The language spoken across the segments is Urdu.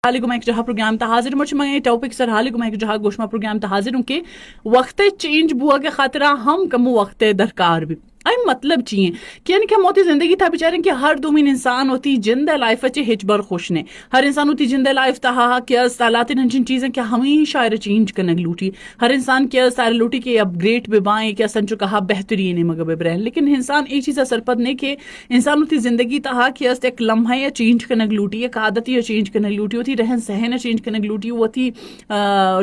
حالی گو ایک جہاں پروگرام تا حاضر مچ میں ٹاپک سر حالی گو ایک جہاں گوشما پروگرام تا حاضر ہوں کہ وقت چینج بوا کے خاطرہ ہم کمو وقت درکار بھی اے مطلب چیئیں کہ یعنی کہ ہم ہوتی زندگی تھا بیچارے کہ ہر دومین انسان ہوتی جند لائف اچھے ہچ بر خوش نے ہر انسان ہوتی جند لائف تہا کیا سالات ہنچن چیزیں کہ ہمیشہ ار چینج کنگ لوٹی ہر انسان کیا سارے لوٹی کہ اپ گریڈ بے بائیں کیا سنچو کہا بہترین ہے مگر برہن لیکن انسان ایک چیز سرپد نے کہ انسان ہوتی زندگی تہا کیا ایک لمحہ یا چینج کنگ لوٹی ایک عادت یا چینج کنگ لوٹی ہوتی رہن سہن چینج کنگ لوٹی ہوتی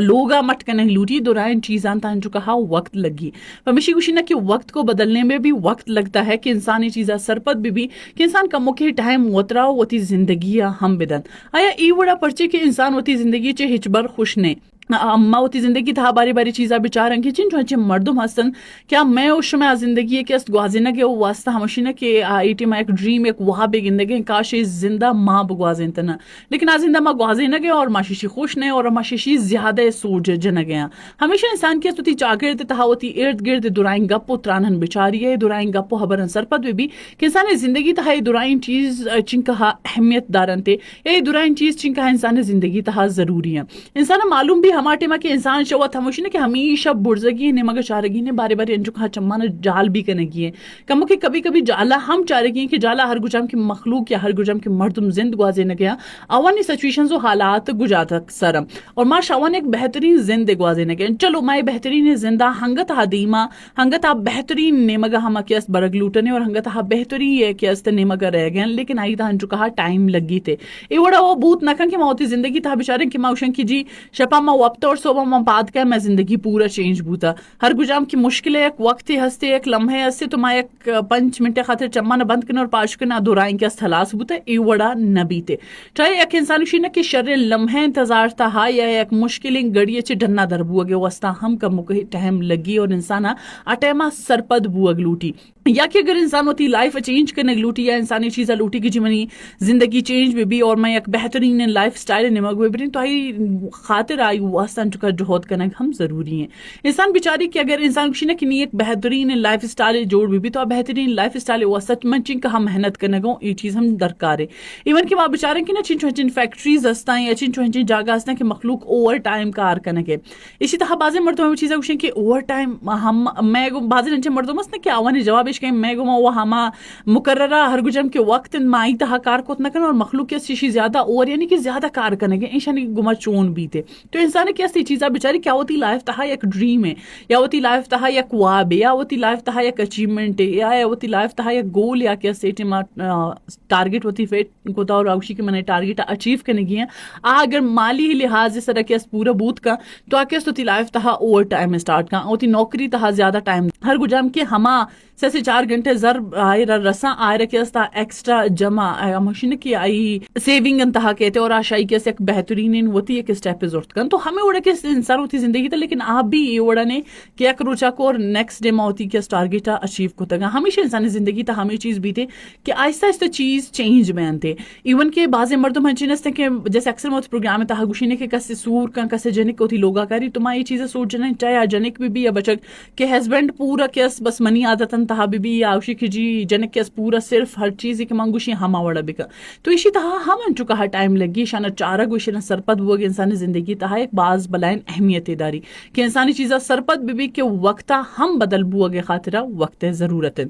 لوگا مٹ کنگ لوٹی دورائن چیزان تہن جو کہا وقت لگی ہمیشہ کچھ نہ کہ وقت کو بدلنے میں بھی وقت لگتا ہے کہ انسانی چیزا سرپد بھی کہ انسان کا مکہ ٹائم وترا ہوتی زندگی ہم بدن آیا ای وڑا پرچے کہ انسان ہوتی زندگی چے ہچبر خوش نے اما ہوتی زندگی تھا باری باری چیزا بچارن کہ چن جو مردم ہستن کیا میں اس میں زندگی کے است گوازینہ کے واسطہ ہمشینہ کہ ایٹی ما ایک ڈریم ایک وہاں بے گندگی کاش زندہ ماں بگوازین تنا لیکن زندہ ماں گوازینہ گیا اور ماشیشی خوش نے اور ماشیشی زیادہ سوج جن گیا ہمیشہ انسان کی ہوتی چاگرد تہا ہوتی ارد گرد دورائن گپو ترانن بچاری ہے دورائن گپو حبرن سرپد بھی کہ انسان زندگی تہا دورائن چیز چن کہا اہمیت دارن تے یہ دورائن چیز چن کہا انسان زندگی تہا ضروری ہے انسان معلوم بھی ہمارے ٹیما کہ انسان شوت ہموشی نے کہ ہمیشہ برزگی نے مگر چارگی نے بارے بارے انجو کہا چمان جال بھی کنگی ہے کمو کہ کبھی کبھی جالا ہم چارگی ہیں کہ جالا ہر گجام کی مخلوق یا ہر گجام کی مردم زند گوازے نہ گیا اوانی سچویشنز و حالات گجات سرم اور ما شاوان ایک بہترین زند گوازے نہ گیا چلو ما بہترین زندہ ہنگت حدیما ہنگت بہترین نیمگا ہم کیس برگ لوٹنے اور ہنگت بہترین یہ کیس نیمگا رہ گئے لیکن آئی تھا انجو کہا ٹائم لگی تھے یہ وڑا وہ بوت نہ کہ ما ہوتی زندگی تھا بیچارے کہ ما اوشن کی جی شپا ما وقت اور صبح ما بعد کا میں زندگی پورا چینج بوتا ہر گجام کی مشکلیں ایک وقت ہستے ایک لمحے ہستے تو ما ایک 5 منٹ خاطر چمانہ بند کرنا اور پاش کرنا دورائیں کے استھلاس بوتا ای وڑا نبیتے چاہے ایک انسان شی نہ کہ شر لمحے انتظار تھا یا ایک مشکلیں گڑیے چ ڈنا در بوگے واسطہ ہم کا مکہ ٹائم لگی اور انسانا اٹیما سرپد بوگ لوٹی یا کہ اگر انسان ہوتی لائف چینج کرنے لوٹی یا انسانی چیزیں لوٹی کی جی منی زندگی چینج بھی اور میں ایک بہترین لائف سٹائل نمگ بھی تو آئی خاطر آئی واسطہ چکا جوہد کرنا ہم ضروری ہیں انسان بیچاری کہ اگر انسان کسی نہ کنی ایک بہترین لائف سٹائل جوڑ بھی تو بہترین لائف سٹائل واسطہ من چن کا ہم محنت کرنے گو یہ چیز ہم درکار ہے ایون کہ وہاں بیچارے کہ نا چن چن فیکٹریز ہستا یا چن چن جگہ ہستا کہ مخلوق اوور ٹائم کار کرنے کے اسی طرح بعض مردوں میں چیزیں کچھ کہ اوور ٹائم ہم میں بعض انچے مردوں میں کہ آوانی جواب کہ میں گما وہ ہما مقررہ ہر گجم کے وقت مائی تہا کار کو نہ کرنا اور مخلوق کی شیشی زیادہ اور یعنی کہ زیادہ کار کرنے گے انشانی گما چون بیتے تو انسان کی ایسی چیزیں بیچاری کیا ہوتی لائف تہا ایک ڈریم ہے یا ہوتی لائف تہا ایک خواب ہے یا ہوتی لائف تہا ایک اچیومنٹ ہے یا ہوتی لائف تہا ایک گول یا کیا سیٹ ٹارگیٹ ہوتی فیٹ کو اور اوشی کے میں ٹارگیٹ اچیو کرنے گی ہیں اگر مالی لحاظ اس طرح کے پورا بوت کا تو آکے ہوتی لائف تہا اوور ٹائم اسٹارٹ کا ہوتی نوکری تہا زیادہ ٹائم ہر گجام کے ہما سے 4 گھنٹے ضرب آئے رساں آئے رکھے استا ایکسٹرا جمع مشین کی آئی سیونگ انتہا کہتے اور آشائی کے ایک بہترین ہوتی ایک اسٹیپ ضرورت کن تو ہمیں اڑے کے انسان ہوتی زندگی تھا لیکن آپ بھی یہ اڑا نے کہ ایک روچا کو اور نیکسٹ ڈے میں ہوتی کہ ٹارگیٹ اچیو کو تگا ہمیشہ انسانی زندگی تھا ہمیں چیز بھی تھے کہ آہستہ آہستہ چیز چینج میں انتے ایون کہ بعض مردم ہنچینس تھے کہ جیسے اکثر میں پروگرام میں تہا گوشینے کے کسے سور کا کسے جنک ہوتی لوگا کاری تو یہ چیزیں سوچ جنے چاہے جنک بھی یا بچک کہ ہسبینڈ پورا کیس بس منی عادتن تہا بھی یا اوشی کی جی جنک کیس پورا صرف ہر چیز کہ منگوشی ہما وڑا بکا تو اسی تہا ہم ان چکا ٹائم لگی شانا چارہ گوشینا سرپد ہوگا انسانی زندگی تہا ایک بعض بلائن اہمیت داری کہ انسانی چیزہ سرپد بھی کہ وقتا ہم بدل بوگے خاطرہ وقت ضرورت